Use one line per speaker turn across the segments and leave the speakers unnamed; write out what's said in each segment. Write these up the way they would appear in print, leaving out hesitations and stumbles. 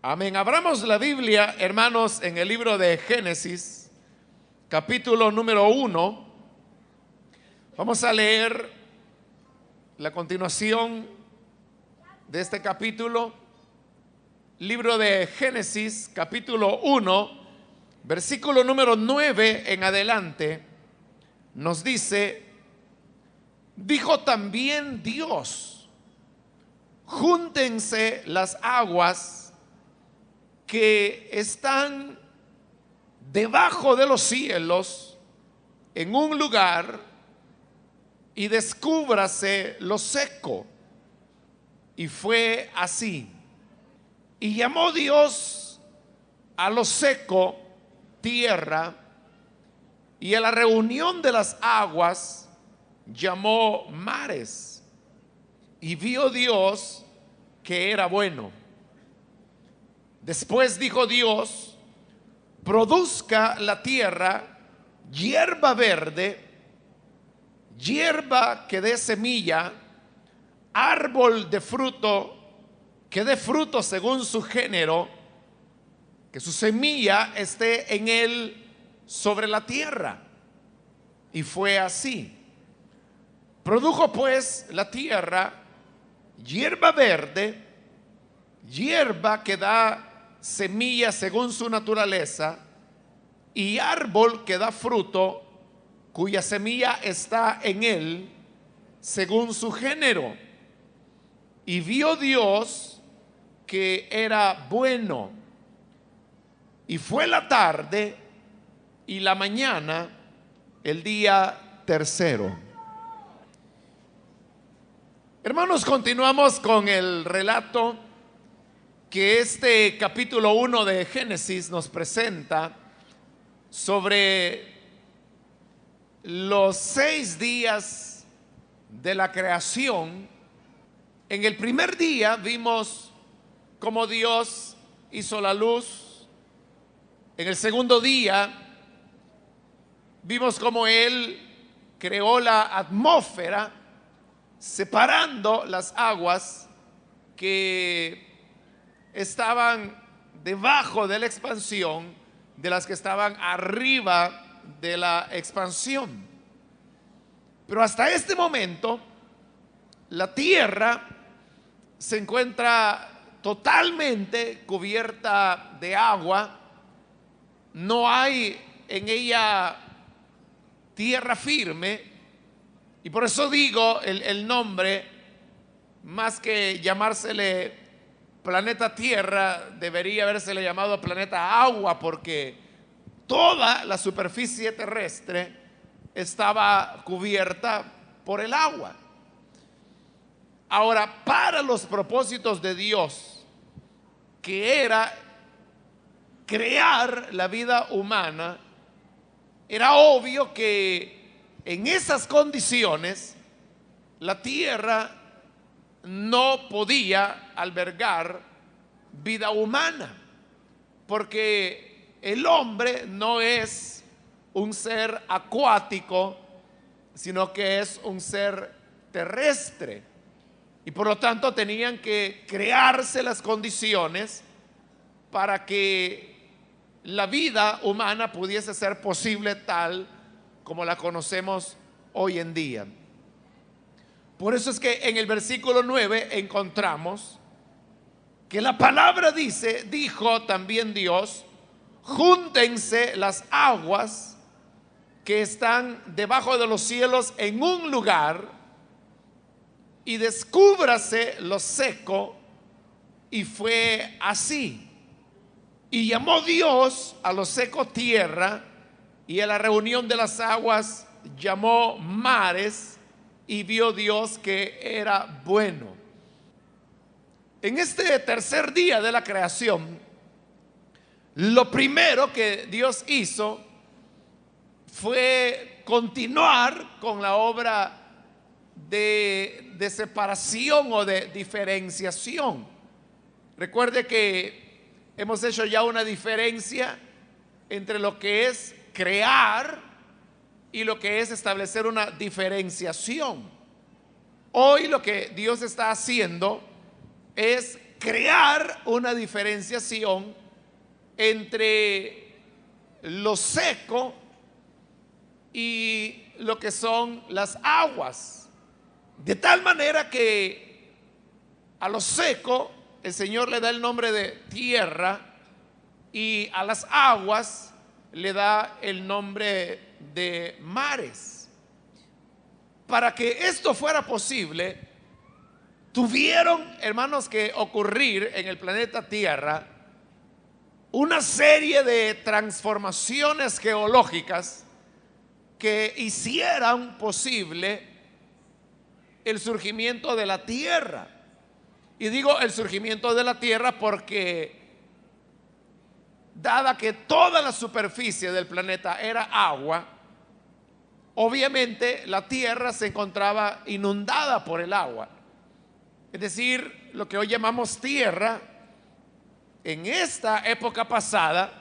Amén. Abramos la Biblia, hermanos, en el libro de Génesis, capítulo número 1. Vamos a leer la continuación de este capítulo. Libro de Génesis, capítulo 1, versículo número 9 en adelante, nos dice: dijo también Dios, júntense las aguas que están debajo de los cielos en un lugar, y descúbrase lo seco. Y fue así. Y llamó Dios a lo seco tierra, y a la reunión de las aguas llamó mares. Y vio Dios que era bueno. Después dijo Dios: produzca la tierra hierba verde, hierba que dé semilla, árbol de fruto que dé fruto según su género, que su semilla esté en él sobre la tierra. Y fue así. Produjo pues la tierra hierba verde, hierba que da semilla según su naturaleza, y árbol que da fruto cuya semilla está en él según su género. Y vio Dios que era bueno. Y fue la tarde y la mañana, el día tercero. Hermanos, continuamos con el relato que este capítulo 1 de Génesis nos presenta sobre los 6 días de la creación. En el primer día vimos cómo Dios hizo la luz. En el segundo día vimos cómo Él creó la atmósfera, separando las aguas que estaban debajo de la expansión de las que estaban arriba de la expansión. Pero hasta este momento la tierra se encuentra totalmente cubierta de agua. No hay en ella tierra firme, y por eso digo el nombre, más que llamársele planeta Tierra, debería habérsele llamado planeta Agua, porque toda la superficie terrestre estaba cubierta por el agua. Ahora, para los propósitos de Dios, que era crear la vida humana, era obvio que en esas condiciones la tierra no podía albergar vida humana, porque el hombre no es un ser acuático, sino que es un ser terrestre, y por lo tanto tenían que crearse las condiciones para que la vida humana pudiese ser posible tal como la conocemos hoy en día. Por eso es que en el versículo 9 encontramos que la palabra dice: dijo también Dios, júntense las aguas que están debajo de los cielos en un lugar, y descúbrase lo seco. Y fue así. Y llamó Dios a lo seco tierra, y a la reunión de las aguas llamó mares. Y vio Dios que era bueno. En este tercer día de la creación, lo primero que Dios hizo fue continuar con la obra de separación o de diferenciación. Recuerde que hemos hecho ya una diferencia entre lo que es crear y lo que es establecer una diferenciación. Hoy lo que Dios está haciendo es crear una diferenciación entre lo seco y lo que son las aguas. De tal manera que a lo seco el Señor le da el nombre de tierra y a las aguas le da el nombre de mares. Para que esto fuera posible, tuvieron, hermanos, que ocurrir en el planeta Tierra una serie de transformaciones geológicas que hicieran posible el surgimiento de la tierra. Y digo el surgimiento de la tierra porque, dada que toda la superficie del planeta era agua, obviamente la tierra se encontraba inundada por el agua. Es decir, lo que hoy llamamos tierra, en esta época pasada,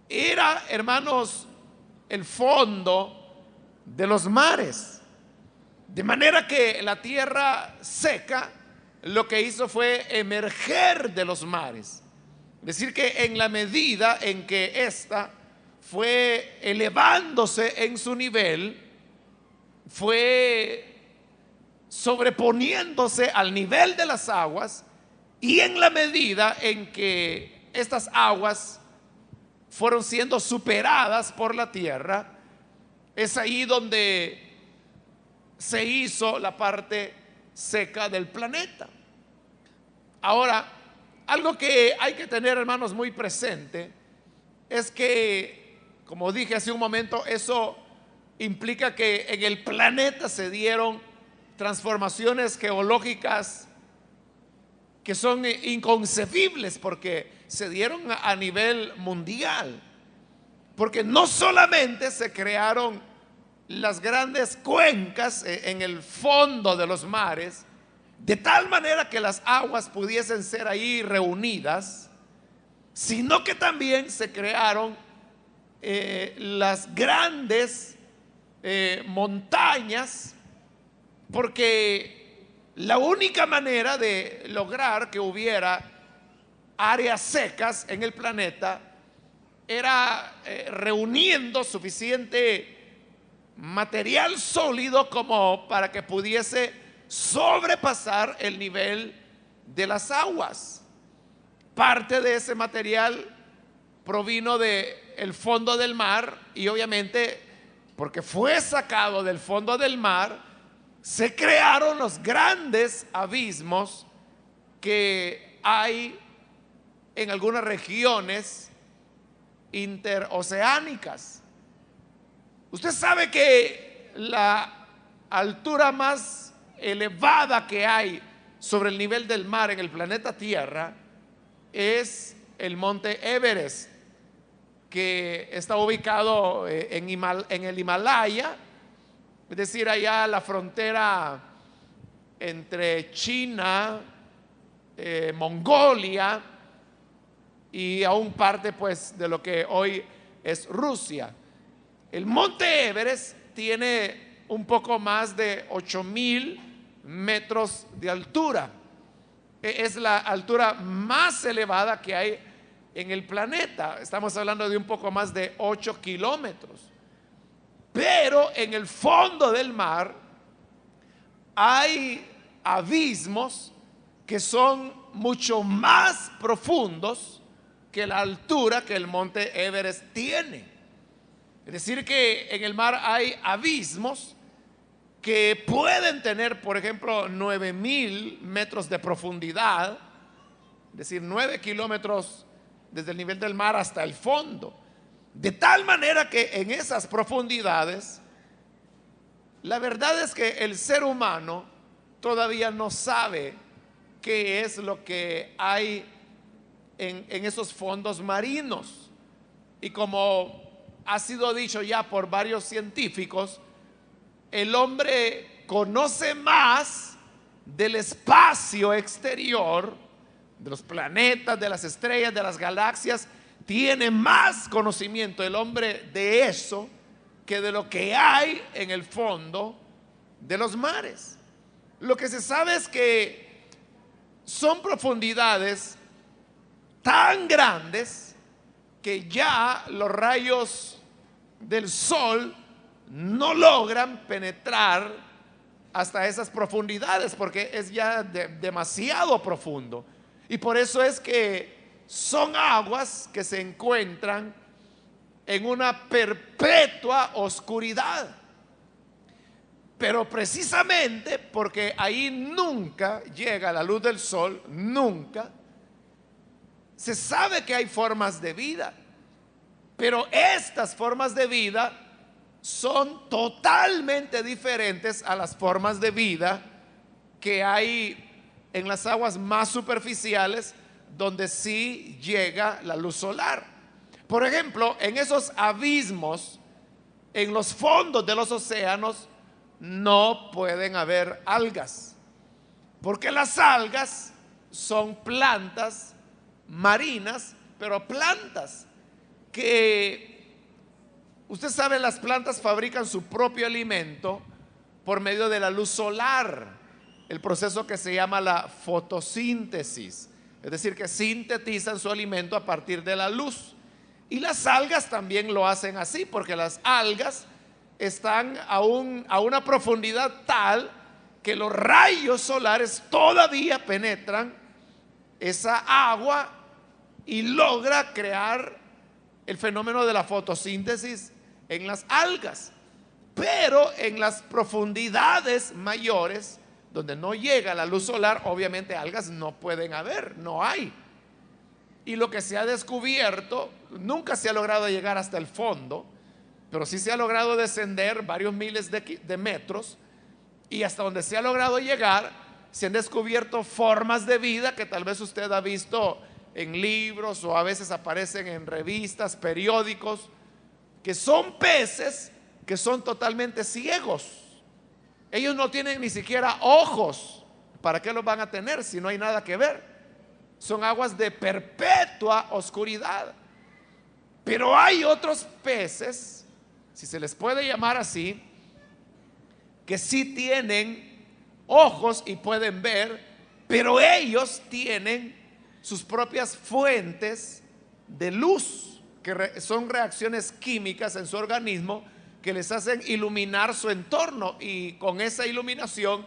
era, hermanos, el fondo de los mares. De manera que la tierra seca lo que hizo fue emerger de los mares. Es decir, que en la medida en que ésta fue elevándose en su nivel, fue sobreponiéndose al nivel de las aguas, y en la medida en que estas aguas fueron siendo superadas por la tierra, es ahí donde se hizo la parte seca del planeta. Ahora, algo que hay que tener, hermanos, muy presente es que, como dije hace un momento, eso implica que en el planeta se dieron transformaciones geológicas que son inconcebibles, porque se dieron a nivel mundial. Porque no solamente se crearon las grandes cuencas en el fondo de los mares, de tal manera que las aguas pudiesen ser ahí reunidas, sino que también se crearon las grandes montañas, porque la única manera de lograr que hubiera áreas secas en el planeta era reuniendo suficiente material sólido como para que pudiese sobrepasar el nivel de las aguas. Parte de ese material provino del fondo del mar, y obviamente, porque fue sacado del fondo del mar, se crearon los grandes abismos que hay en algunas regiones interoceánicas. Usted sabe que la altura más elevada que hay sobre el nivel del mar en el planeta Tierra es el monte Everest, que está ubicado en el Himalaya, es decir, allá la frontera entre China, Mongolia y aún parte pues de lo que hoy es Rusia. El monte Everest tiene un poco más de 8,000 metros de altura. Es la altura más elevada que hay en el planeta. Estamos hablando de un poco más de 8 kilómetros. Pero en el fondo del mar hay abismos que son mucho más profundos que la altura que el monte Everest tiene. Es decir, que en el mar hay abismos que pueden tener, por ejemplo, 9,000 metros de profundidad, es decir, 9 kilómetros desde el nivel del mar hasta el fondo. De tal manera que en esas profundidades, la verdad es que el ser humano todavía no sabe qué es lo que hay en esos fondos marinos. Y como ha sido dicho ya por varios científicos, el hombre conoce más del espacio exterior, de los planetas, de las estrellas, de las galaxias. Tiene más conocimiento el hombre de eso que de lo que hay en el fondo de los mares. Lo que se sabe es que son profundidades tan grandes que ya los rayos del sol no logran penetrar hasta esas profundidades, porque es ya demasiado profundo. Y por eso es que son aguas que se encuentran en una perpetua oscuridad. Pero precisamente porque ahí nunca llega la luz del sol, nunca, se sabe que hay formas de vida. Pero estas formas de vida son totalmente diferentes a las formas de vida que hay en las aguas más superficiales, donde sí llega la luz solar. Por ejemplo, en esos abismos, en los fondos de los océanos, no pueden haber algas, porque las algas son plantas marinas, pero plantas que, usted sabe, las plantas fabrican su propio alimento por medio de la luz solar, el proceso que se llama la fotosíntesis, es decir, que sintetizan su alimento a partir de la luz. Y las algas también lo hacen así, porque las algas están a una profundidad tal que los rayos solares todavía penetran esa agua y logra crear el fenómeno de la fotosíntesis en las algas. Pero en las profundidades mayores, donde no llega la luz solar, obviamente algas no pueden haber, no hay. Y lo que se ha descubierto, nunca se ha logrado llegar hasta el fondo, pero sí se ha logrado descender varios miles de metros, y hasta donde se ha logrado llegar, se han descubierto formas de vida que tal vez usted ha visto en libros o a veces aparecen en revistas, periódicos, que son peces que son totalmente ciegos. Ellos no tienen ni siquiera ojos. ¿Para qué los van a tener si no hay nada que ver? Son aguas de perpetua oscuridad. Pero hay otros peces, si se les puede llamar así, que sí tienen ojos y pueden ver, pero ellos tienen sus propias fuentes de luz, que son reacciones químicas en su organismo que les hacen iluminar su entorno, y con esa iluminación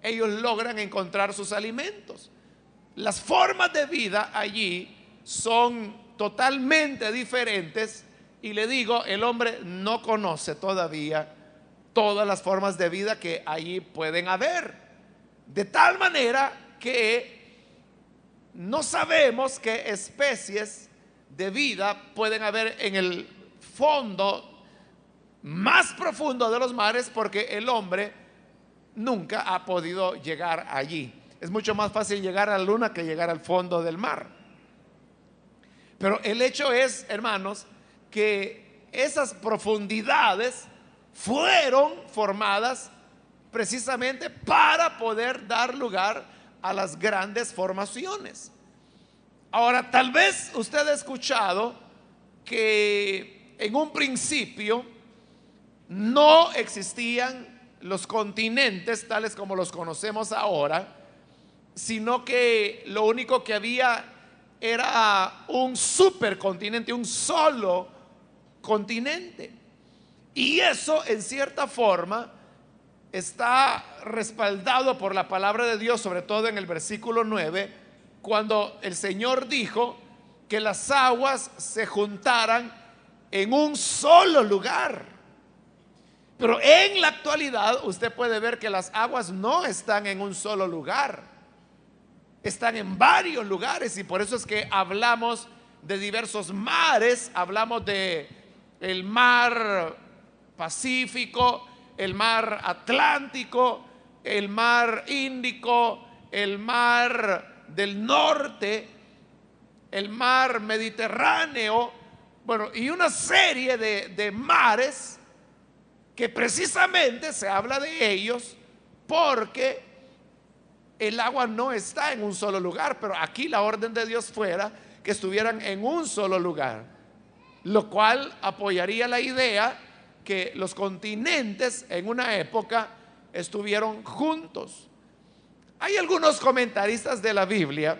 ellos logran encontrar sus alimentos. Las formas de vida allí son totalmente diferentes, y le digo, el hombre no conoce todavía todas las formas de vida que allí pueden haber, de tal manera que no sabemos qué especies de vida pueden haber en el fondo más profundo de los mares, porque el hombre nunca ha podido llegar allí. Es mucho más fácil llegar a la luna que llegar al fondo del mar. Pero el hecho es, hermanos, que esas profundidades fueron formadas precisamente para poder dar lugar a las grandes formaciones. Ahora, tal vez usted ha escuchado que en un principio no existían los continentes tales como los conocemos ahora, sino que lo único que había era un supercontinente, un solo continente. Y eso, en cierta forma, está respaldado por la palabra de Dios, sobre todo en el versículo 9, cuando el Señor dijo que las aguas se juntaran en un solo lugar. Pero en la actualidad usted puede ver que las aguas no están en un solo lugar, están en varios lugares, y por eso es que hablamos de diversos mares. Hablamos de el mar Pacífico, el mar Atlántico, el mar Índico, el mar del norte, el mar Mediterráneo, bueno, y una serie de mares que precisamente se habla de ellos porque el agua no está en un solo lugar. Pero aquí la orden de Dios fuera que estuvieran en un solo lugar, lo cual apoyaría la idea que los continentes en una época estuvieron juntos. Hay algunos comentaristas de la Biblia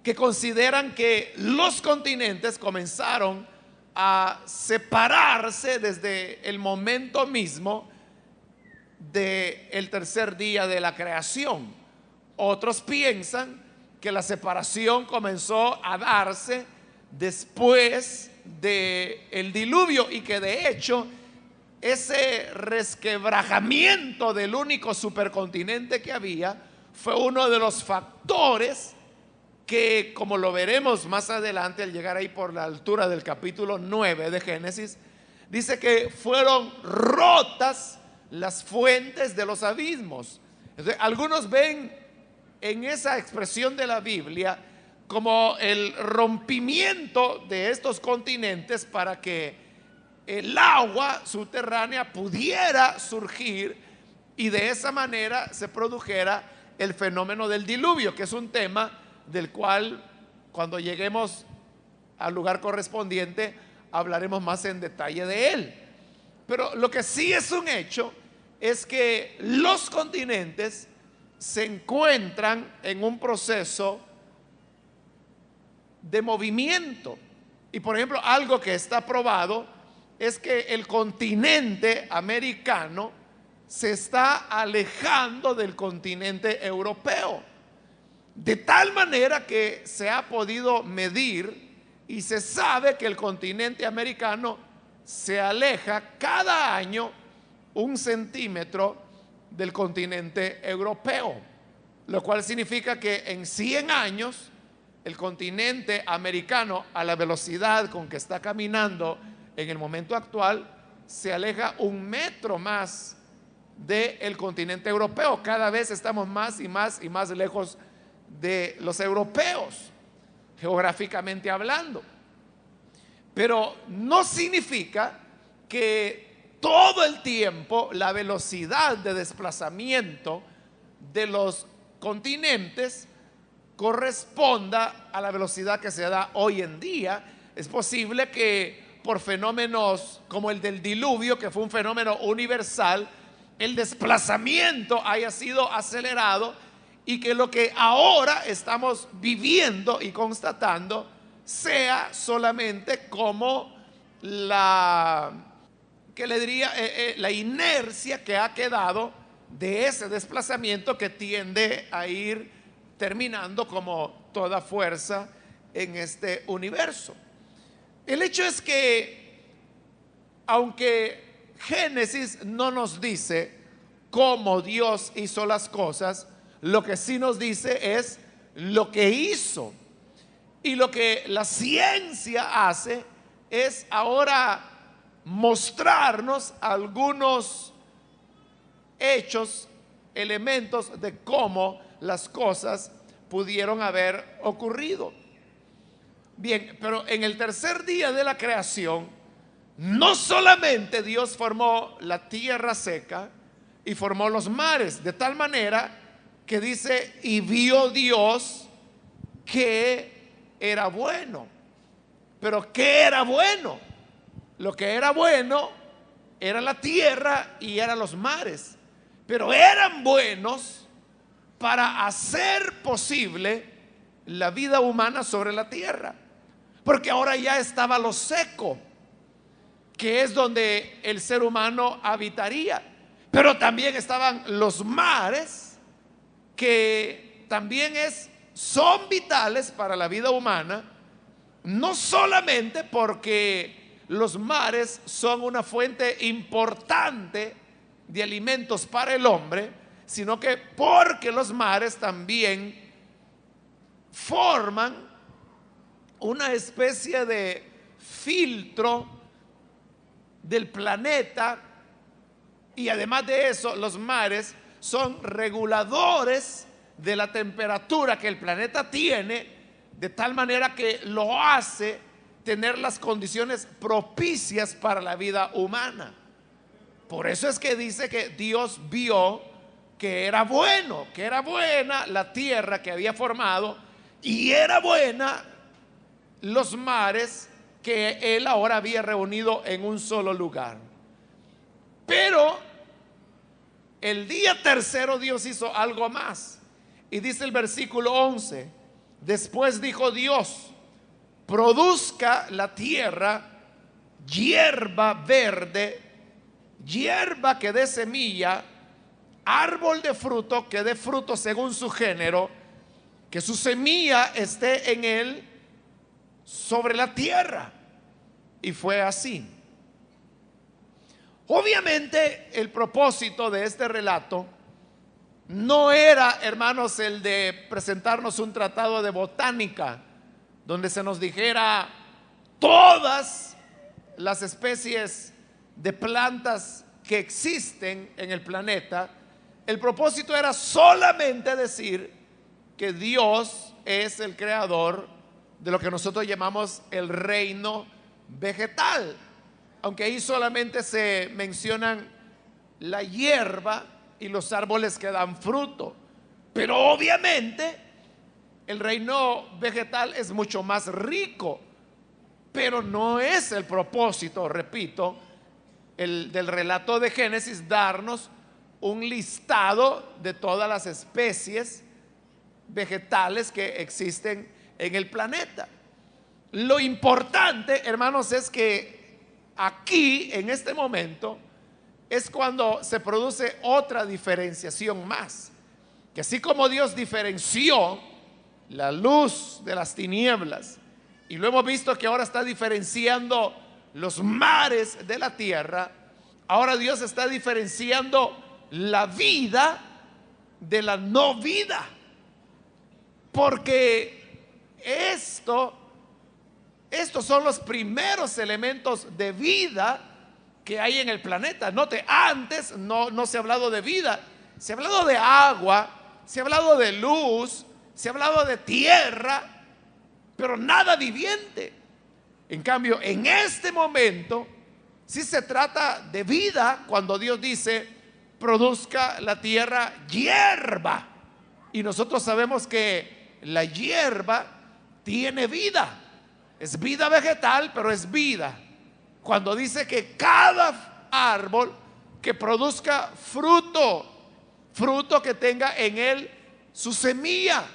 que consideran que los continentes comenzaron a separarse desde el momento mismo del tercer día de la creación. Otros piensan que la separación comenzó a darse después del diluvio y que de hecho ese resquebrajamiento del único supercontinente que había fue uno de los factores que, como lo veremos más adelante al llegar ahí por la altura del capítulo 9 de Génesis, dice que fueron rotas las fuentes de los abismos. Entonces, algunos ven en esa expresión de la Biblia como el rompimiento de estos continentes para que el agua subterránea pudiera surgir y de esa manera se produjera el fenómeno del diluvio, que es un tema del cual cuando lleguemos al lugar correspondiente hablaremos más en detalle de él. Pero lo que sí es un hecho es que los continentes se encuentran en un proceso de movimiento. Y por ejemplo, algo que está probado es que el continente americano se está alejando del continente europeo, de tal manera que se ha podido medir y se sabe que el continente americano se aleja cada año 1 centímetro del continente europeo, lo cual significa que en 100 años el continente americano, a la velocidad con que está caminando en el momento actual, se aleja 1 metro más del continente europeo. Cada vez estamos más y más y más lejos de los europeos, geográficamente hablando. Pero no significa que todo el tiempo la velocidad de desplazamiento de los continentes corresponda a la velocidad que se da hoy en día. Es posible que por fenómenos como el del diluvio, que fue un fenómeno universal, el desplazamiento haya sido acelerado y que lo que ahora estamos viviendo y constatando sea solamente como la inercia que ha quedado de ese desplazamiento que tiende a ir terminando como toda fuerza en este universo. El hecho es que, aunque Génesis no nos dice cómo Dios hizo las cosas, lo que sí nos dice es lo que hizo. Y lo que la ciencia hace es ahora mostrarnos algunos hechos, elementos de cómo las cosas pudieron haber ocurrido. Bien, pero en el tercer día de la creación, no solamente Dios formó la tierra seca y formó los mares, de tal manera que dice, y vio Dios que era bueno. Pero ¿qué era bueno? Lo que era bueno era la tierra y eran los mares, pero eran buenos para hacer posible la vida humana sobre la tierra, porque ahora ya estaba lo seco, que es donde el ser humano habitaría, pero también estaban los mares, que también son vitales para la vida humana, no solamente porque los mares son una fuente importante de alimentos para el hombre, sino que porque los mares también forman una especie de filtro del planeta, y además de eso, los mares son reguladores de la temperatura que el planeta tiene, de tal manera que lo hace tener las condiciones propicias para la vida humana. Por eso es que dice que Dios vio que era bueno, que era buena la tierra que había formado, y era buena los mares que él ahora había reunido en un solo lugar. Pero el día tercero Dios hizo algo más. Y dice el versículo 11: después dijo Dios: produzca la tierra hierba verde, hierba que dé semilla, árbol de fruto que dé fruto según su género, que su semilla esté en él sobre la tierra. Y fue así. Obviamente el propósito de este relato no era, hermanos, el de presentarnos un tratado de botánica donde se nos dijera todas las especies de plantas que existen en el planeta. El propósito era solamente decir que Dios es el creador de lo que nosotros llamamos el reino vegetal, aunque ahí solamente se mencionan la hierba y los árboles que dan fruto. Pero obviamente el reino vegetal es mucho más rico, pero no es el propósito, repito, del relato de Génesis, darnos un listado de todas las especies vegetales que existen en el planeta. Lo importante, hermanos, es que aquí, en este momento, es cuando se produce otra diferenciación más. Que así como Dios diferenció la luz de las tinieblas, y lo hemos visto que ahora está diferenciando los mares de la tierra, ahora Dios está diferenciando la vida de la no vida. Porque estos son los primeros elementos de vida que hay en el planeta. Note, antes no se ha hablado de vida, se ha hablado de agua, se ha hablado de luz, se ha hablado de tierra, pero nada viviente. En cambio, en este momento sí se trata de vida cuando Dios dice: produzca la tierra hierba. Y nosotros sabemos que la hierba tiene vida. Es vida vegetal, pero es vida. Cuando dice que cada árbol que produzca fruto, fruto que tenga en él su semilla.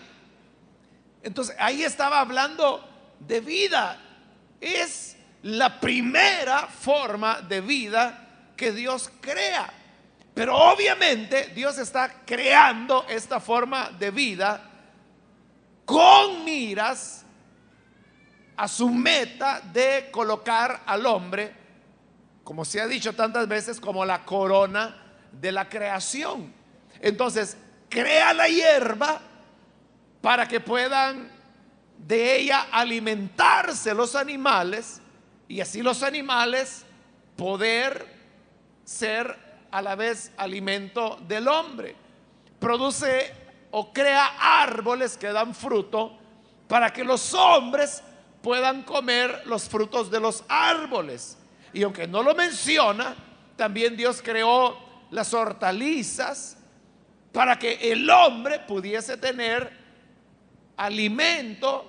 Entonces ahí estaba hablando de vida. Es la primera forma de vida que Dios crea. Pero obviamente Dios está creando esta forma de vida con miras a su meta de colocar al hombre, como se ha dicho tantas veces, como la corona de la creación. Entonces crea la hierba para que puedan de ella alimentarse los animales, y así los animales poder ser a la vez alimento del hombre. Produce o crea árboles que dan fruto para que los hombres puedan comer los frutos de los árboles. Y aunque no lo menciona, también Dios creó las hortalizas para que el hombre pudiese tener alimento.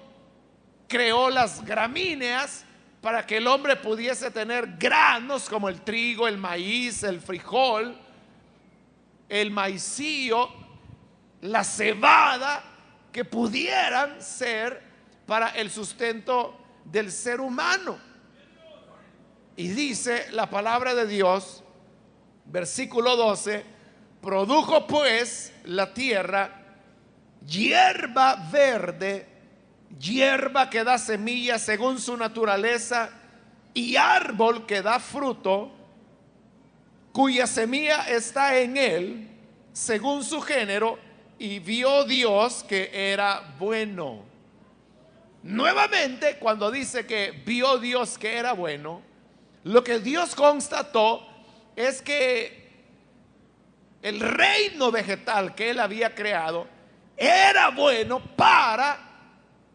Creó las gramíneas para que el hombre pudiese tener granos como el trigo, el maíz, el frijol, el maicillo, la cebada, que pudieran ser para el sustento del ser humano. Y dice la palabra de Dios, versículo 12: produjo pues la tierra hierba verde, hierba que da semilla según su naturaleza, y árbol que da fruto, cuya semilla está en él según su género. Y vio Dios que era bueno. Nuevamente, cuando dice que vio Dios que era bueno, lo que Dios constató es que el reino vegetal que él había creado era bueno para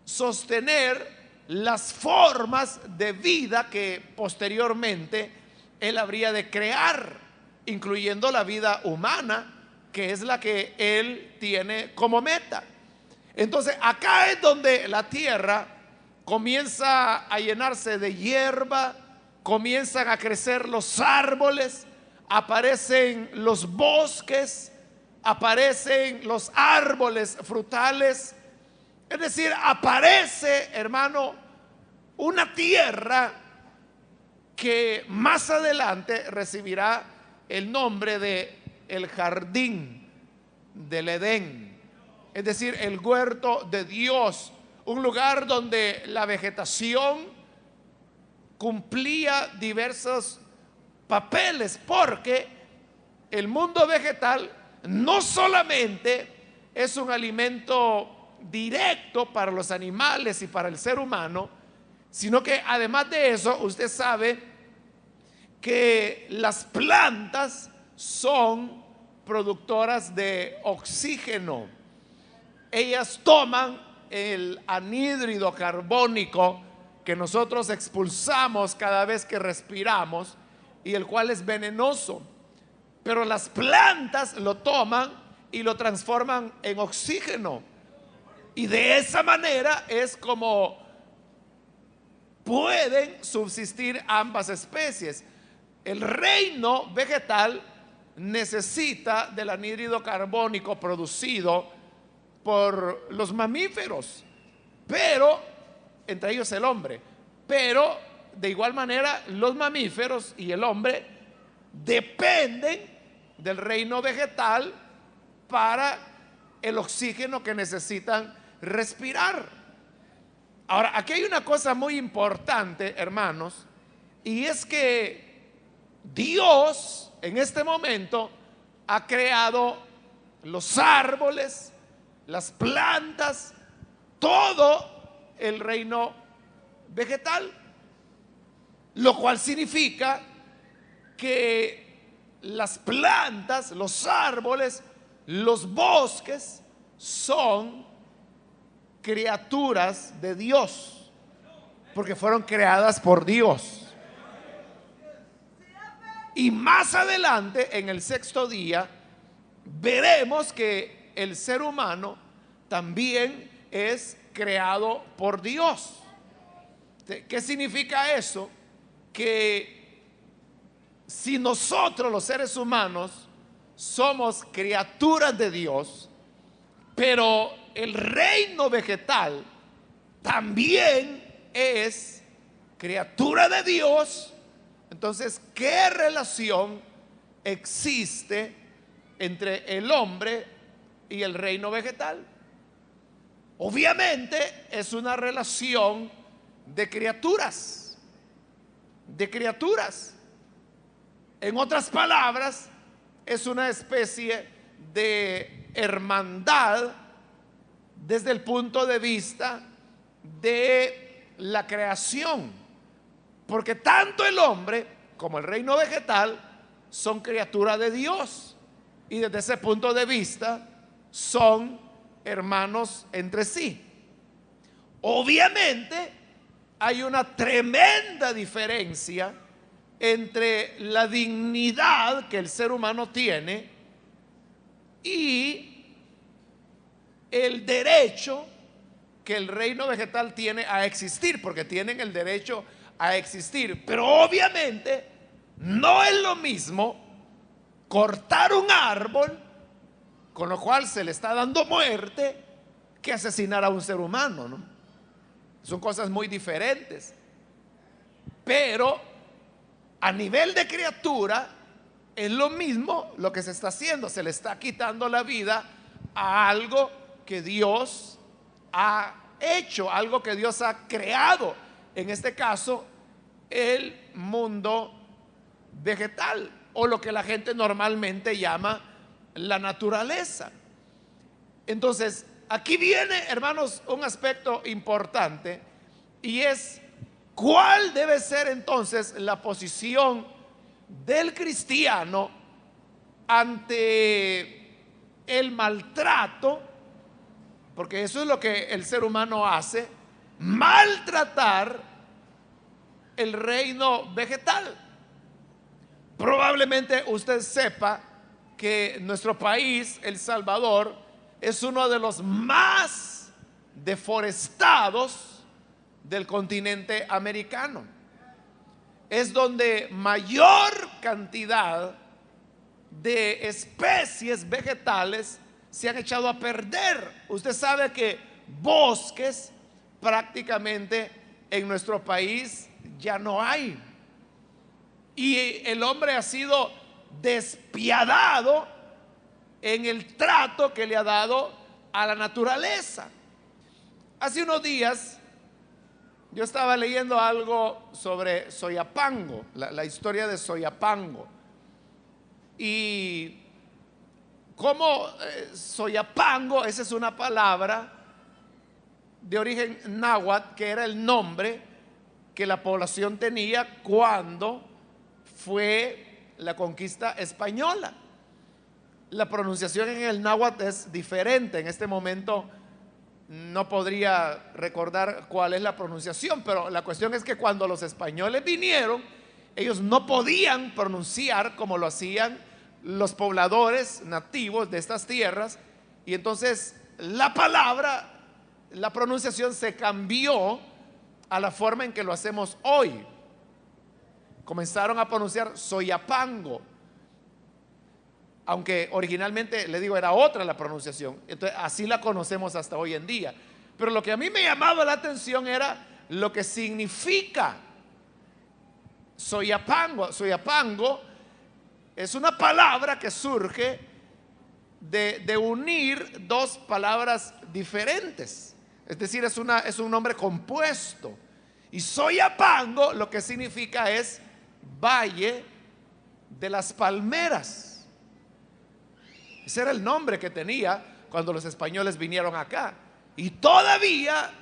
sostener las formas de vida que posteriormente él habría de crear, incluyendo la vida humana, que es la que él tiene como meta. Entonces acá es donde la tierra comienza a llenarse de hierba, comienzan a crecer los árboles, aparecen los bosques, aparecen los árboles frutales. Es decir, aparece, hermano, una tierra que más adelante recibirá el nombre de el jardín del Edén, es decir, el huerto de Dios, un lugar donde la vegetación cumplía diversos papeles, porque el mundo vegetal no solamente es un alimento directo para los animales y para el ser humano, sino que además de eso, usted sabe que las plantas son productoras de oxígeno. Ellas toman el anhídrido carbónico que nosotros expulsamos cada vez que respiramos y el cual es venenoso, pero las plantas lo toman y lo transforman en oxígeno, y de esa manera es como pueden subsistir ambas especies. El reino vegetal necesita del anhídrido carbónico producido por los mamíferos, pero entre ellos el hombre, pero de igual manera los mamíferos y el hombre dependen del reino vegetal para el oxígeno que necesitan respirar. Ahora, aquí hay una cosa muy importante, hermanos, y es que Dios en este momento ha creado los árboles, las plantas, todo el reino vegetal, lo cual significa que las plantas, los árboles, los bosques son criaturas de Dios, porque fueron creadas por Dios. Y más adelante, en el sexto día, veremos que el ser humano también es creado por Dios. ¿Qué significa eso? Que si nosotros los seres humanos somos criaturas de Dios, pero el reino vegetal también es criatura de Dios, entonces, ¿qué relación existe entre el hombre y el reino vegetal? Obviamente es una relación de criaturas, de criaturas. En otras palabras, es una especie de hermandad desde el punto de vista de la creación, porque tanto el hombre como el reino vegetal son criaturas de Dios, y desde ese punto de vista son hermanos entre sí. Obviamente hay una tremenda diferencia entre la dignidad que el ser humano tiene y el derecho que el reino vegetal tiene a existir, porque tienen el derecho a existir, pero obviamente no es lo mismo cortar un árbol, con lo cual se le está dando muerte, que asesinar a un ser humano, ¿no? Son cosas muy diferentes. Pero a nivel de criatura es lo mismo lo que se está haciendo. Se le está quitando la vida a algo que Dios ha hecho, algo que Dios ha creado. En este caso, el mundo vegetal, o lo que la gente normalmente llama la naturaleza. Entonces, aquí viene, hermanos, un aspecto importante, y es cuál debe ser entonces la posición del cristiano ante el maltrato, porque eso es lo que el ser humano hace, maltratar el reino vegetal. Probablemente usted sepa que nuestro país, El Salvador, es uno de los más deforestados del continente americano. Es donde mayor cantidad de especies vegetales se han echado a perder. Usted sabe que bosques prácticamente en nuestro país ya no hay. Y el hombre ha sido despiadado en el trato que le ha dado a la naturaleza. Hace unos días yo estaba leyendo algo sobre Soyapango, la historia de Soyapango. Y como Soyapango, esa es una palabra de origen náhuatl, que era el nombre que la población tenía cuando fue la conquista española. La pronunciación en el náhuatl es diferente. En este momento no podría recordar cuál es la pronunciación, pero la cuestión es que cuando los españoles vinieron, ellos no podían pronunciar como lo hacían los pobladores nativos de estas tierras, y entonces la palabra, la pronunciación se cambió a la forma en que lo hacemos hoy. Comenzaron a pronunciar Soyapango, aunque originalmente, le digo, era otra la pronunciación. Entonces así la conocemos hasta hoy en día. Pero lo que a mí me llamaba la atención era lo que significa Soyapango. Soyapango es una palabra que surge de unir dos palabras diferentes. Es decir, es un nombre compuesto. Y Soyapango lo que significa es Valle de las Palmeras. Ese era el nombre que tenía cuando los españoles vinieron acá. Y todavía,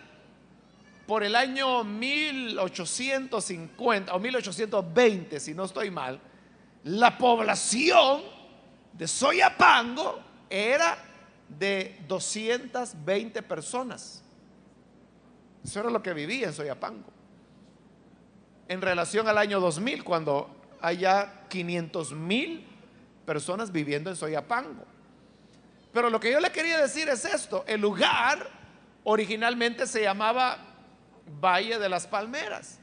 por el año 1850 o 1820, si no estoy mal, la población de Soyapango era de 220 personas. Eso era lo que vivía en Soyapango. En relación al año 2000, cuando haya 500,000 personas viviendo en Soyapango. Pero lo que yo le quería decir es esto: el lugar originalmente se llamaba Valle de las Palmeras.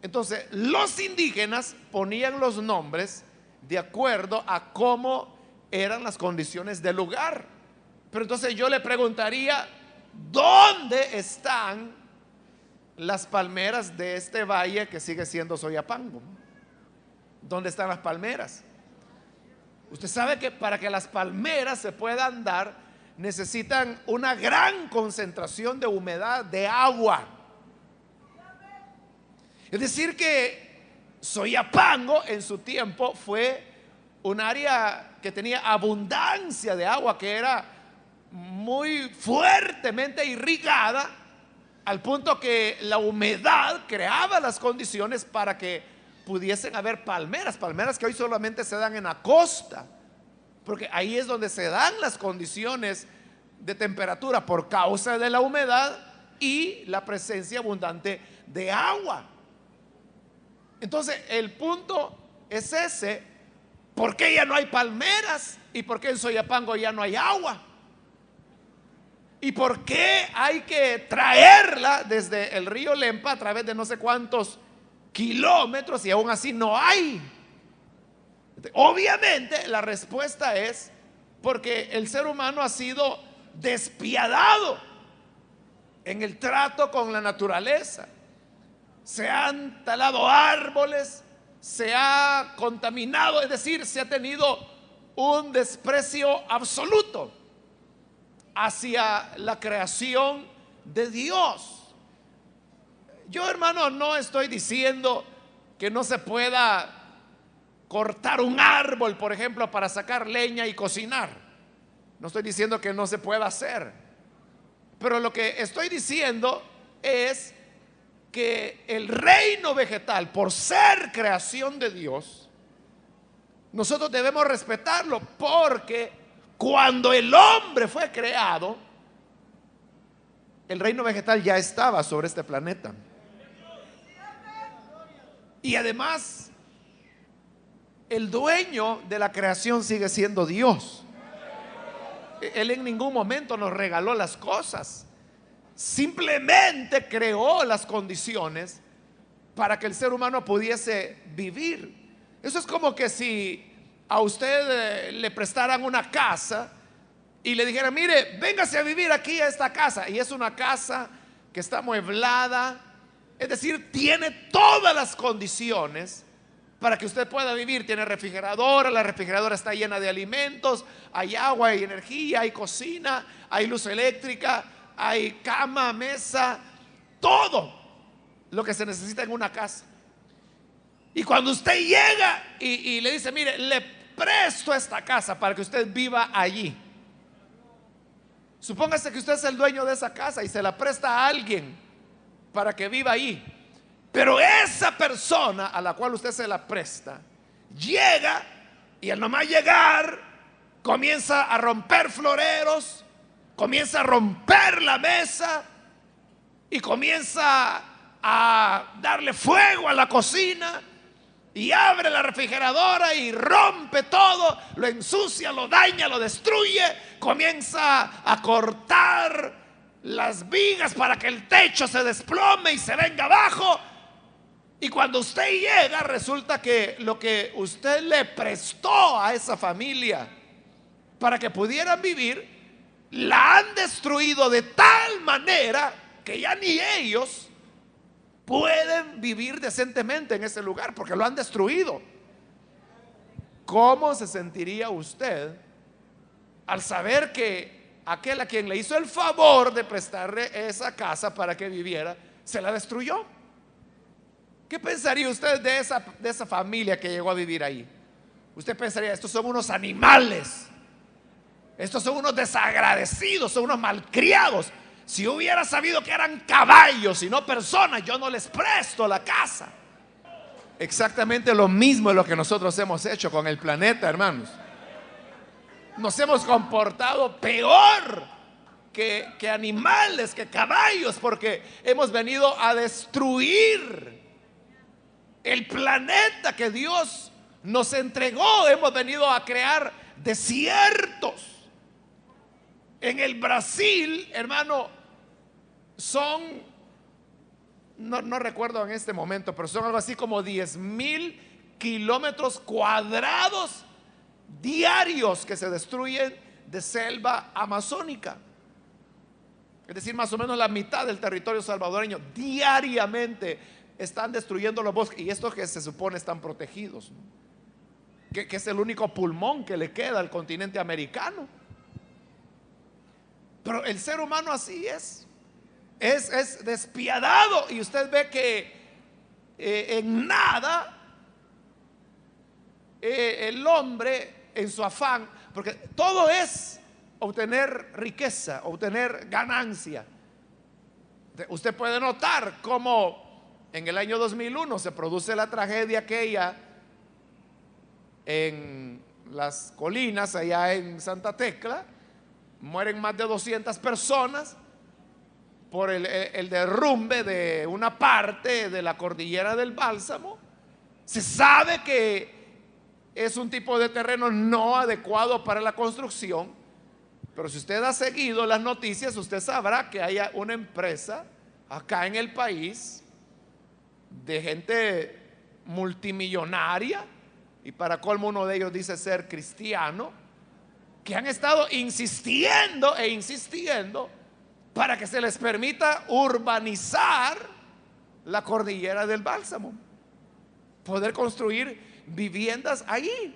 Entonces los indígenas ponían los nombres de acuerdo a cómo eran las condiciones del lugar. Pero entonces yo le preguntaría, ¿dónde están las palmeras de este valle que sigue siendo Soyapango? ¿Dónde están las palmeras? Usted sabe que para que las palmeras se puedan dar, necesitan una gran concentración de humedad, de agua. Es decir que Soyapango en su tiempo fue un área que tenía abundancia de agua, que era muy fuertemente irrigada, al punto que la humedad creaba las condiciones para que pudiesen haber palmeras que hoy solamente se dan en la costa, porque ahí es donde se dan las condiciones de temperatura por causa de la humedad y la presencia abundante de agua. Entonces el punto es ese: ¿por qué ya no hay palmeras? ¿Y por qué en Soyapango ya no hay agua? ¿Y por qué hay que traerla desde el río Lempa a través de no sé cuántos kilómetros y aún así no hay? Obviamente la respuesta es porque el ser humano ha sido despiadado en el trato con la naturaleza. Se han talado árboles, se ha contaminado, es decir, se ha tenido un desprecio absoluto hacia la creación de Dios. Yo, hermano, no estoy diciendo que no se pueda cortar un árbol, por ejemplo, para sacar leña y cocinar. No estoy diciendo que no se pueda hacer. Pero lo que estoy diciendo es que el reino vegetal, por ser creación de Dios, nosotros debemos respetarlo, porque cuando el hombre fue creado, el reino vegetal ya estaba sobre este planeta. Y además, el dueño de la creación sigue siendo Dios. Él en ningún momento nos regaló las cosas. Simplemente creó las condiciones para que el ser humano pudiese vivir. Eso es como que si a usted le prestaran una casa y le dijeran: mire, véngase a vivir aquí a esta casa, y es una casa que está amueblada, es decir, tiene todas las condiciones para que usted pueda vivir. Tiene refrigeradora, la refrigeradora está llena de alimentos, hay agua, hay energía, hay cocina, hay luz eléctrica, hay cama, mesa, todo lo que se necesita en una casa. Y cuando usted llega y le dice: mire, le presto esta casa para que usted viva allí. Supóngase que usted es el dueño de esa casa y se la presta a alguien para que viva ahí. Pero esa persona a la cual usted se la presta llega, y al nomás llegar comienza a romper floreros, comienza a romper la mesa y comienza a darle fuego a la cocina, y abre la refrigeradora y rompe todo, lo ensucia, lo daña, lo destruye, comienza a cortar las vigas para que el techo se desplome y se venga abajo. Y cuando usted llega, resulta que lo que usted le prestó a esa familia para que pudieran vivir, la han destruido de tal manera que ya ni ellos pueden vivir decentemente en ese lugar, porque lo han destruido. ¿Cómo se sentiría usted al saber que aquel a quien le hizo el favor de prestarle esa casa para que viviera, se la destruyó? ¿Qué pensaría usted de esa familia que llegó a vivir ahí? Usted pensaría: estos son unos animales, estos son unos desagradecidos, son unos malcriados. Si hubiera sabido que eran caballos y no personas, yo no les presto la casa. Exactamente lo mismo es lo que nosotros hemos hecho con el planeta, hermanos. Nos hemos comportado peor que animales, que caballos, porque hemos venido a destruir el planeta que Dios nos entregó. Hemos venido a crear desiertos. En el Brasil, hermano, son, no recuerdo en este momento, pero son algo así como 10,000 kilómetros cuadrados diarios que se destruyen de selva amazónica. Es decir, más o menos la mitad del territorio salvadoreño diariamente están destruyendo los bosques, y estos que se supone están protegidos, ¿no? que es el único pulmón que le queda al continente americano. Pero el ser humano así es despiadado, y usted ve que en nada el hombre, en su afán, porque todo es obtener riqueza, obtener ganancia. Usted puede notar cómo en el año 2001 se produce la tragedia aquella en las colinas allá en Santa Tecla. Mueren más de 200 personas por el derrumbe de una parte de la cordillera del Bálsamo. Se sabe que es un tipo de terreno no adecuado para la construcción, pero si usted ha seguido las noticias, usted sabrá que hay una empresa acá en el país de gente multimillonaria, y para colmo uno de ellos dice ser cristiano, que han estado insistiendo e insistiendo para que se les permita urbanizar la cordillera del Bálsamo, poder construir viviendas allí.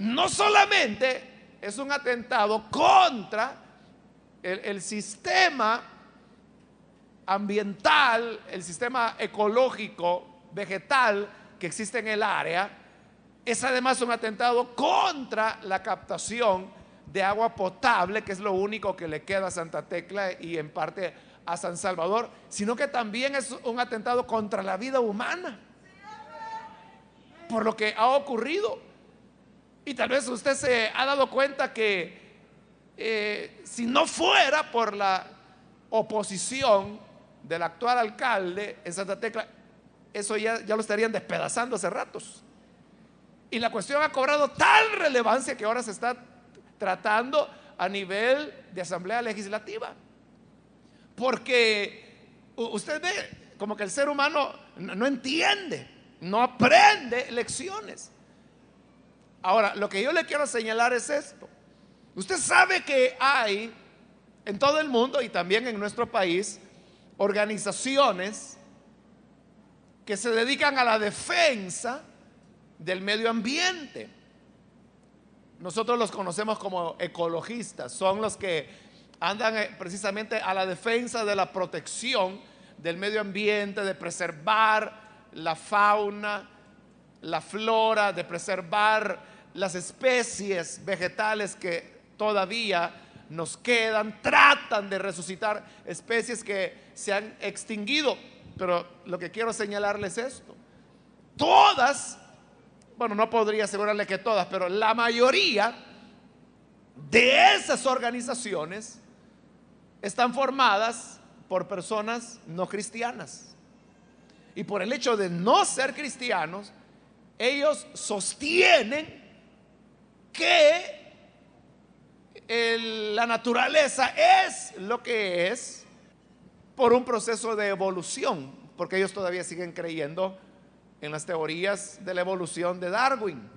No solamente es un atentado contra el sistema ambiental, el sistema ecológico, vegetal que existe en el área, es además un atentado contra la captación de agua potable, que es lo único que le queda a Santa Tecla y en parte a San Salvador, sino que también es un atentado contra la vida humana por lo que ha ocurrido. Y tal vez usted se ha dado cuenta que si no fuera por la oposición del actual alcalde en Santa Tecla, eso ya lo estarían despedazando hace ratos. Y la cuestión ha cobrado tal relevancia que ahora se está tratando a nivel de asamblea legislativa, porque usted ve como que el ser humano no entiende, no aprende lecciones. Ahora, lo que yo le quiero señalar es esto. Usted sabe que hay en todo el mundo y también en nuestro país organizaciones que se dedican a la defensa del medio ambiente. Nosotros los conocemos como ecologistas, son los que andan precisamente a la defensa de la protección del medio ambiente, de preservar la fauna, la flora, de preservar las especies vegetales que todavía nos quedan, tratan de resucitar especies que se han extinguido. Pero lo que quiero señalarles es esto: todas, bueno, no podría asegurarle que todas, pero la mayoría de esas organizaciones están formadas por personas no cristianas. Y por el hecho de no ser cristianos, ellos sostienen que la naturaleza es lo que es por un proceso de evolución, porque ellos todavía siguen creyendo en las teorías de la evolución de Darwin.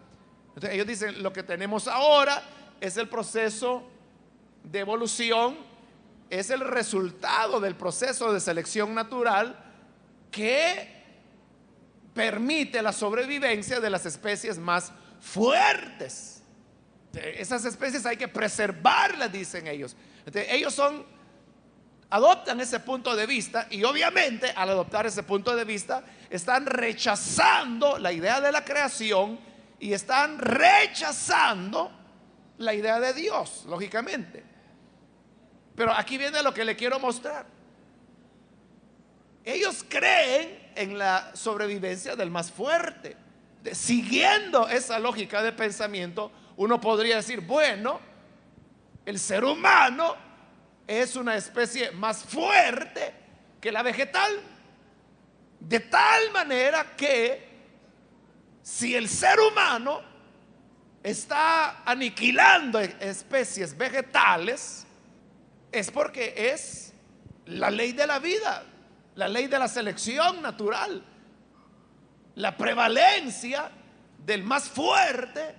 Entonces ellos dicen: lo que tenemos ahora es el proceso de evolución, es el resultado del proceso de selección natural que permite la sobrevivencia de las especies más fuertes. Esas especies hay que preservarlas, dicen ellos. Entonces, ellos adoptan ese punto de vista, y obviamente al adoptar ese punto de vista están rechazando la idea de la creación y están rechazando la idea de Dios, lógicamente. Pero aquí viene lo que le quiero mostrar. Ellos creen en la sobrevivencia del más fuerte. Siguiendo esa lógica de pensamiento, uno podría decir: bueno, el ser humano es una especie más fuerte que la vegetal, de tal manera que si el ser humano está aniquilando especies vegetales, es porque es la ley de la vida, la ley de la selección natural, la prevalencia del más fuerte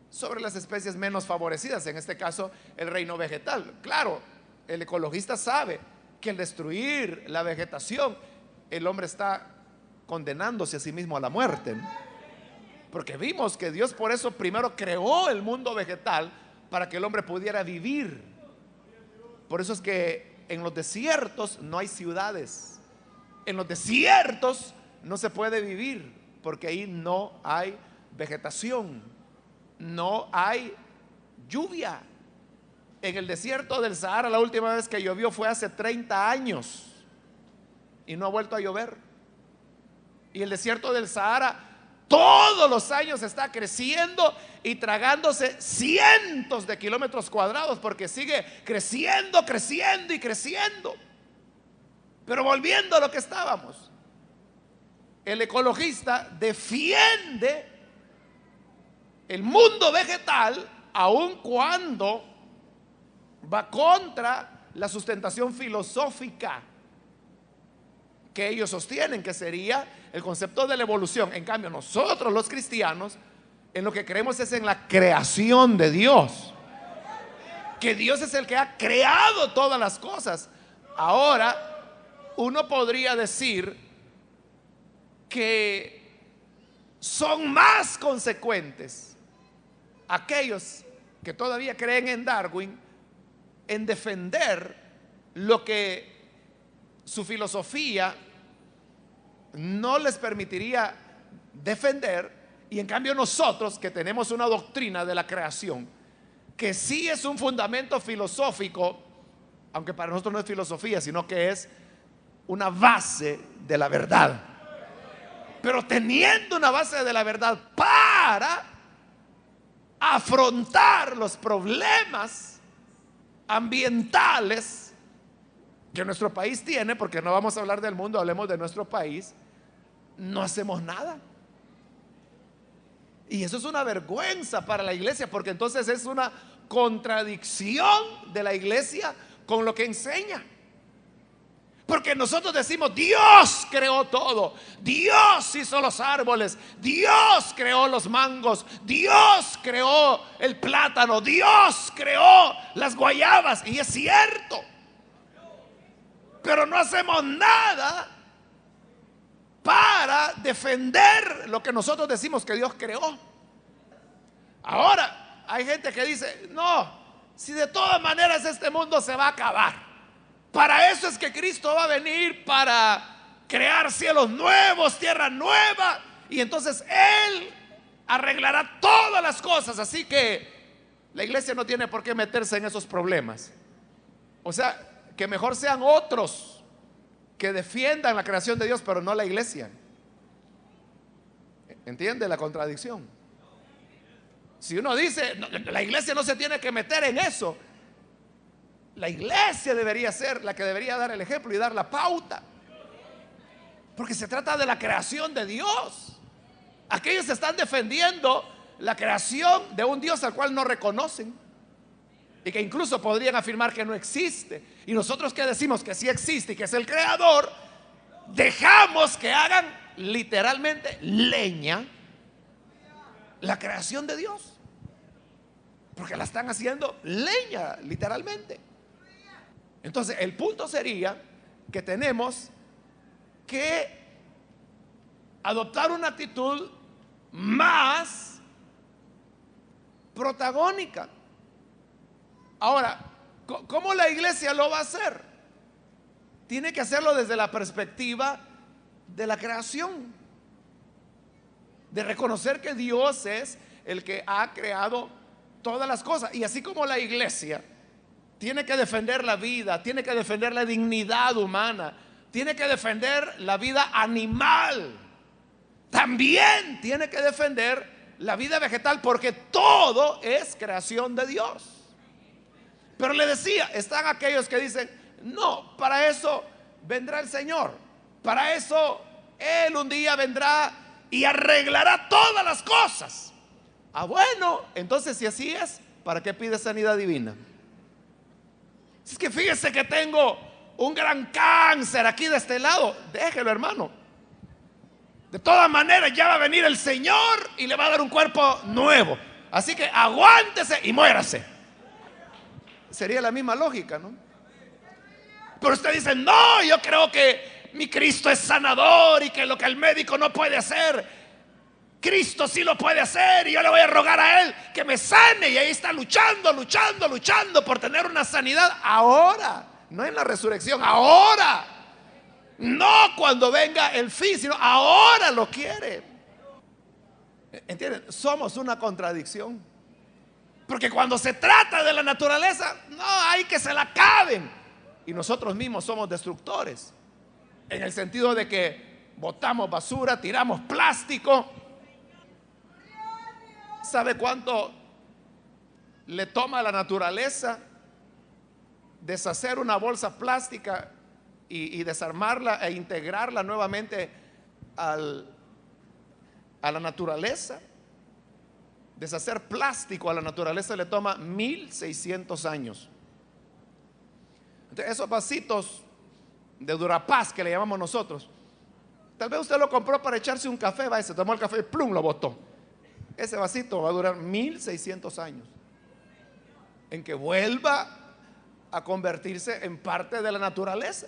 sobre las especies menos favorecidas, en este caso el reino vegetal. Claro, el ecologista sabe que al destruir la vegetación, el hombre está condenándose a sí mismo a la muerte, ¿no? Porque vimos que Dios por eso primero creó el mundo vegetal, para que el hombre pudiera vivir. Por eso es que en los desiertos no hay ciudades, en los desiertos no se puede vivir, porque ahí no hay vegetación, no hay lluvia. En el desierto del Sahara, la última vez que llovió fue hace 30 años y no ha vuelto a llover. Y el desierto del Sahara todos los años está creciendo y tragándose cientos de kilómetros cuadrados, porque sigue creciendo, creciendo y creciendo. Pero volviendo a lo que estábamos, el ecologista defiende el mundo vegetal, aun cuando va contra la sustentación filosófica que ellos sostienen, que sería el concepto de la evolución. En cambio, nosotros los cristianos en lo que creemos es en la creación de Dios, que Dios es el que ha creado todas las cosas. Ahora, uno podría decir que son más consecuentes aquellos que todavía creen en Darwin en defender lo que su filosofía no les permitiría defender, y en cambio nosotros, que tenemos una doctrina de la creación que sí es un fundamento filosófico, aunque para nosotros no es filosofía, sino que es una base de la verdad. Pero teniendo una base de la verdad para afrontar los problemas ambientales que nuestro país tiene, porque no vamos a hablar del mundo, hablemos de nuestro país, no hacemos nada. Y eso es una vergüenza para la iglesia, porque entonces es una contradicción de la iglesia con lo que enseña. Porque nosotros decimos, Dios creó todo, Dios hizo los árboles, Dios creó los mangos, Dios creó el plátano, Dios creó las guayabas, y es cierto. Pero no hacemos nada para defender lo que nosotros decimos que Dios creó. Ahora, hay gente que dice, no, si de todas maneras este mundo se va a acabar, para eso es que Cristo va a venir, para crear cielos nuevos, tierra nueva, y entonces Él arreglará todas las cosas. Así que la iglesia no tiene por qué meterse en esos problemas. O sea, que mejor sean otros que defiendan la creación de Dios, pero no la iglesia. ¿Entiende la contradicción? Si uno dice, no, la iglesia no se tiene que meter en eso, la iglesia debería ser la que debería dar el ejemplo y dar la pauta, porque se trata de la creación de Dios. Aquellos están defendiendo la creación de un Dios al cual no reconocen y que incluso podrían afirmar que no existe. Y nosotros, que decimos que sí existe y que es el creador, dejamos que hagan literalmente leña la creación de Dios, porque la están haciendo leña literalmente. Entonces el punto sería que tenemos que adoptar una actitud más protagónica. Ahora, ¿cómo la iglesia lo va a hacer? Tiene que hacerlo desde la perspectiva de la creación, de reconocer que Dios es el que ha creado todas las cosas. Y así como la iglesia tiene que defender la vida, tiene que defender la dignidad humana, tiene que defender la vida animal, también tiene que defender la vida vegetal, porque todo es creación de Dios. Pero le decía, están aquellos que dicen, no, para eso vendrá el Señor, para eso Él un día vendrá y arreglará todas las cosas. Ah, bueno, entonces si así es, ¿para qué pide sanidad divina? Es que fíjese que tengo un gran cáncer aquí de este lado. Déjelo, hermano. De todas maneras ya va a venir el Señor y le va a dar un cuerpo nuevo. Así que aguántese y muérase. Sería la misma lógica, ¿no? Pero usted dice, no, yo creo que mi Cristo es sanador y que lo que el médico no puede hacer, Cristo sí lo puede hacer, y yo le voy a rogar a Él que me sane. Y ahí está luchando por tener una sanidad ahora, no en la resurrección, ahora, no cuando venga el fin, sino ahora lo quiere. ¿Entienden? Somos una contradicción, porque cuando se trata de la naturaleza, no hay que se la acaben, y nosotros mismos somos destructores, en el sentido de que botamos basura, tiramos plástico. ¿Sabe cuánto le toma a la naturaleza deshacer una bolsa plástica y desarmarla e integrarla nuevamente a la naturaleza? Deshacer plástico a la naturaleza le toma 1600 años. Entonces, esos vasitos de Durapaz que le llamamos nosotros, tal vez usted lo compró para echarse un café, va, y se tomó el café y plum, lo botó. Ese vasito va a durar 1600 años en que vuelva a convertirse en parte de la naturaleza.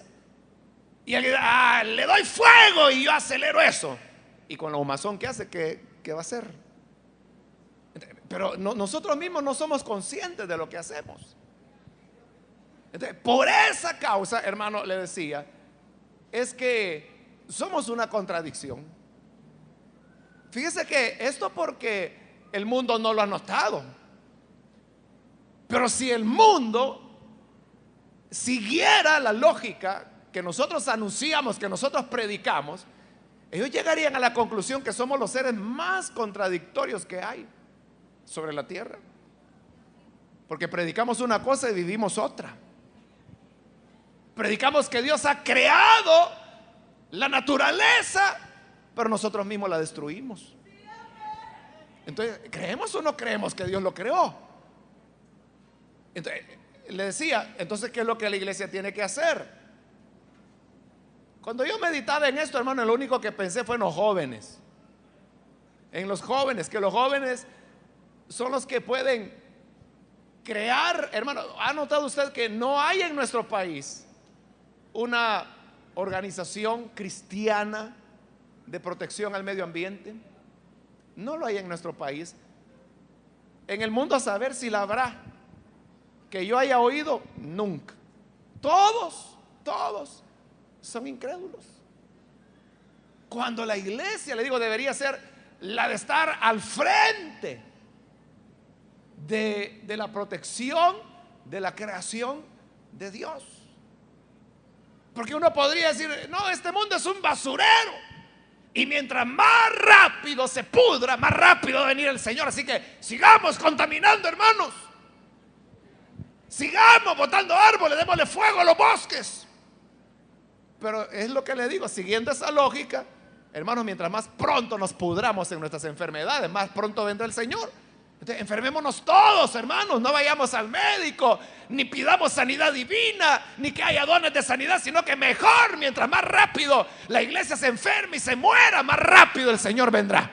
Y alguien dice, le doy fuego y yo acelero eso. Y con la humazón que hace, ¿qué va a hacer? Pero nosotros mismos no somos conscientes de lo que hacemos. Entonces, por esa causa, hermano, le decía, es que somos una contradicción. Fíjese que esto, porque el mundo no lo ha notado, pero si el mundo siguiera la lógica que nosotros anunciamos, que nosotros predicamos, ellos llegarían a la conclusión que somos los seres más contradictorios que hay sobre la tierra, porque predicamos una cosa y vivimos otra. Predicamos que Dios ha creado la naturaleza, pero nosotros mismos la destruimos. Entonces, ¿creemos o no creemos que Dios lo creó? Entonces, le decía, entonces, ¿qué es lo que la iglesia tiene que hacer? Cuando yo meditaba en esto, hermano, lo único que pensé fue en los jóvenes. En los jóvenes, que los jóvenes son los que pueden crear. Hermano, ¿ha notado usted que no hay en nuestro país una organización cristiana de protección al medio ambiente? No lo hay en nuestro país. En el mundo, a saber si la habrá. Que yo haya oído, nunca. Todos son incrédulos. Cuando la iglesia, le digo, debería ser la de estar al frente de la protección de la creación de Dios. Porque uno podría decir, no, este mundo es un basurero, y mientras más rápido se pudra, más rápido va a venir el Señor. Así que sigamos contaminando, hermanos. Sigamos botando árboles, démosle fuego a los bosques. Pero es lo que le digo, siguiendo esa lógica, hermanos, mientras más pronto nos pudramos en nuestras enfermedades, más pronto vendrá el Señor. Entonces, enfermémonos todos, hermanos, no vayamos al médico, ni pidamos sanidad divina, ni que haya dones de sanidad, sino que mejor, mientras más rápido la iglesia se enferme y se muera, más rápido el Señor vendrá.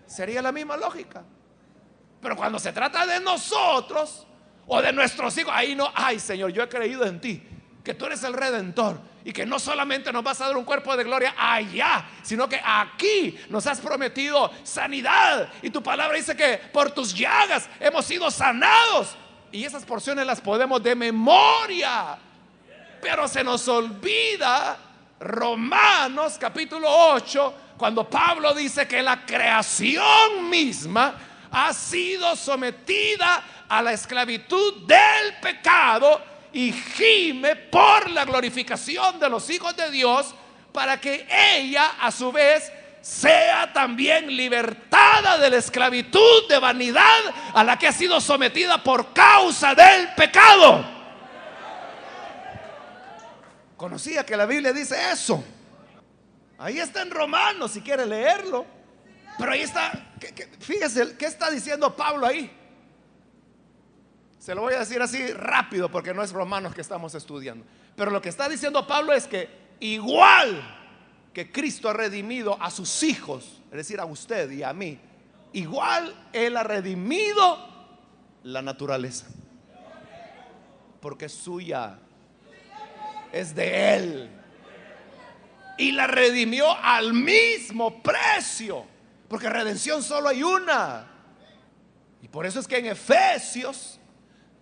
Sería la misma lógica. Pero cuando se trata de nosotros o de nuestros hijos, ahí no, ay Señor, yo he creído en ti, que tú eres el Redentor, y que no solamente nos vas a dar un cuerpo de gloria allá, sino que aquí nos has prometido sanidad, y tu palabra dice que por tus llagas hemos sido sanados, y esas porciones las podemos de memoria. Pero se nos olvida Romanos capítulo 8, cuando Pablo dice que la creación misma ha sido sometida a la esclavitud del pecado y gime por la glorificación de los hijos de Dios, para que ella a su vez sea también libertada de la esclavitud de vanidad a la que ha sido sometida por causa del pecado. Conocía que la Biblia dice eso. Ahí está en Romanos, si quiere leerlo. Pero ahí está, fíjese, ¿qué está diciendo Pablo ahí? Se lo voy a decir así rápido porque no es Romanos que estamos estudiando. Pero lo que está diciendo Pablo es que igual que Cristo ha redimido a sus hijos, es decir, a usted y a mí, igual Él ha redimido la naturaleza. Porque es suya, es de Él. Y la redimió al mismo precio, porque redención solo hay una. Y por eso es que en Efesios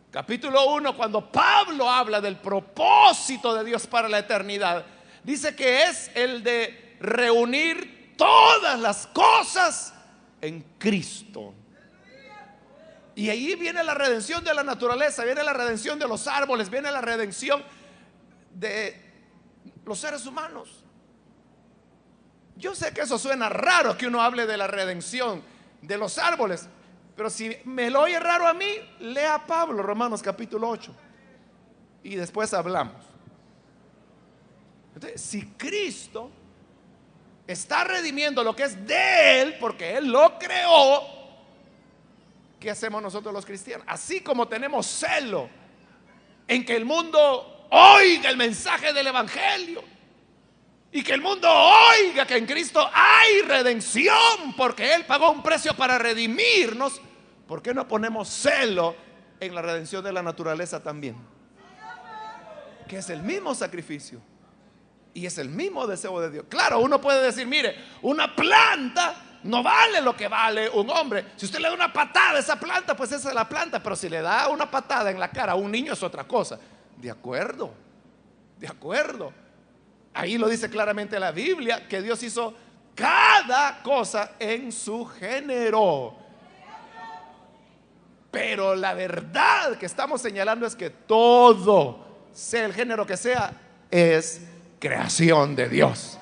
capítulo 1, cuando Pablo habla del propósito de Dios para la eternidad, dice que es el de reunir todas las cosas en Cristo. Y ahí viene la redención de la naturaleza, viene la redención de los árboles, viene la redención de los seres humanos. Yo sé que eso suena raro, que uno hable de la redención de los árboles, pero si me lo oye raro a mí, lea a Pablo, Romanos capítulo 8, y después hablamos. Entonces, si Cristo está redimiendo lo que es de Él, porque Él lo creó, ¿qué hacemos nosotros los cristianos? Así como tenemos celo en que el mundo oiga el mensaje del Evangelio, y que el mundo oiga que en Cristo hay redención, porque Él pagó un precio para redimirnos, ¿por qué no ponemos celo en la redención de la naturaleza también? Que es el mismo sacrificio y es el mismo deseo de Dios. Claro, uno puede decir, mire, una planta no vale lo que vale un hombre. Si usted le da una patada a esa planta, pues esa es la planta. Pero si le da una patada en la cara a un niño es otra cosa. De acuerdo, de acuerdo. Ahí lo dice claramente la Biblia, que Dios hizo cada cosa en su género. Pero la verdad que estamos señalando es que todo, sea el género que sea, es creación de Dios.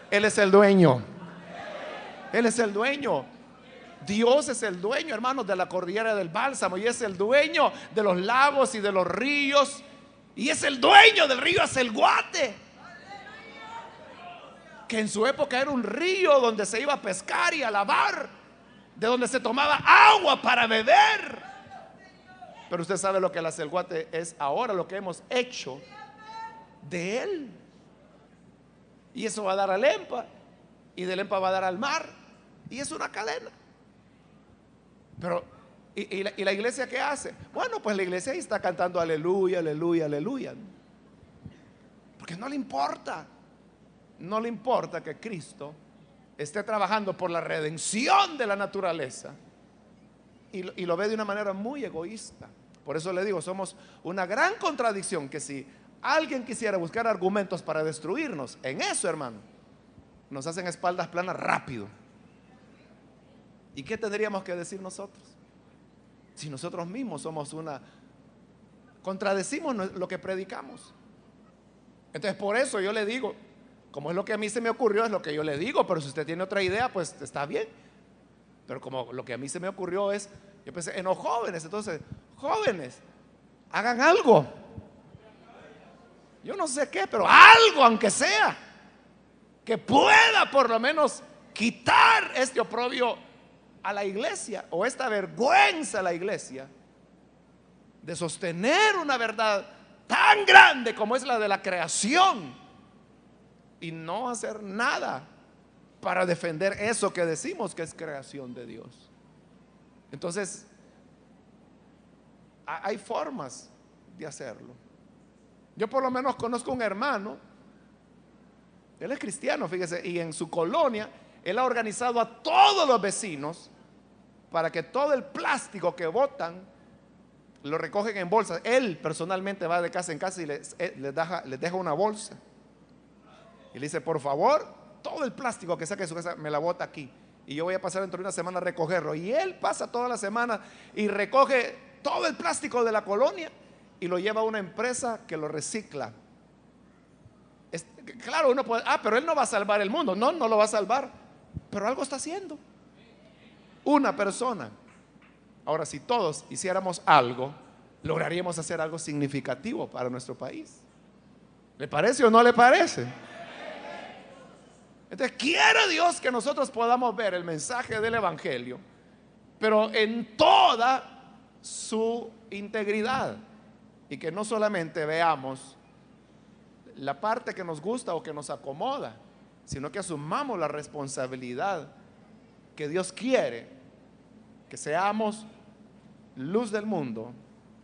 Él es el dueño. Él es el dueño. Dios es el dueño, hermanos, de la cordillera del Bálsamo, y es el dueño de los lagos y de los ríos, y es el dueño del río Acelguate, que en su época era un río donde se iba a pescar y a lavar, de donde se tomaba agua para beber. Pero usted sabe lo que el Acelguate es ahora, lo que hemos hecho de él. y eso va a dar al EMPA, y del EMPA va a dar al mar, y es una cadena. Pero, ¿y la iglesia qué hace? Bueno, pues la iglesia ahí está cantando aleluya, aleluya, aleluya, porque no le importa. No le importa que Cristo esté trabajando por la redención de la naturaleza, y lo ve de una manera muy egoísta. Por eso le digo, somos una gran contradicción, que si alguien quisiera buscar argumentos para destruirnos, en eso, hermano, nos hacen espaldas planas rápido. ¿Y qué tendríamos que decir nosotros? Si nosotros mismos somos contradecimos lo que predicamos. Entonces, por eso yo le digo, como es lo que a mí se me ocurrió, es lo que yo le digo, pero si usted tiene otra idea, pues está bien. Pero como lo que a mí se me ocurrió es, yo pensé en los jóvenes. Entonces, jóvenes, hagan algo. Yo no sé qué, pero algo, aunque sea, que pueda por lo menos quitar este oprobio a la iglesia, o esta vergüenza a la iglesia, de sostener una verdad tan grande como es la de la creación, y no hacer nada para defender eso que decimos que es creación de Dios. Entonces, hay formas de hacerlo. Yo por lo menos conozco un hermano, él es cristiano, fíjese, y en su colonia él ha organizado a todos los vecinos para que todo el plástico que botan lo recogen en bolsas. Él personalmente va de casa en casa y les deja una bolsa y le dice: por favor, todo el plástico que saque de su casa me la bota aquí, y yo voy a pasar dentro de una semana a recogerlo. Y él pasa toda la semana y recoge todo el plástico de la colonia y lo lleva a una empresa que lo recicla. Claro, uno puede, pero él no va a salvar el mundo. No, no lo va a salvar, pero algo está haciendo una persona. Ahora, si todos hiciéramos algo, lograríamos hacer algo significativo para nuestro país. ¿Le parece o no le parece? Entonces, quiere Dios que nosotros podamos ver el mensaje del Evangelio, pero en toda su integridad, y que no solamente veamos la parte que nos gusta o que nos acomoda, sino que asumamos la responsabilidad que Dios quiere, que seamos luz del mundo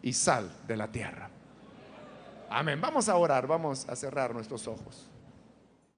y sal de la tierra. Amén. Vamos a orar, vamos a cerrar nuestros ojos.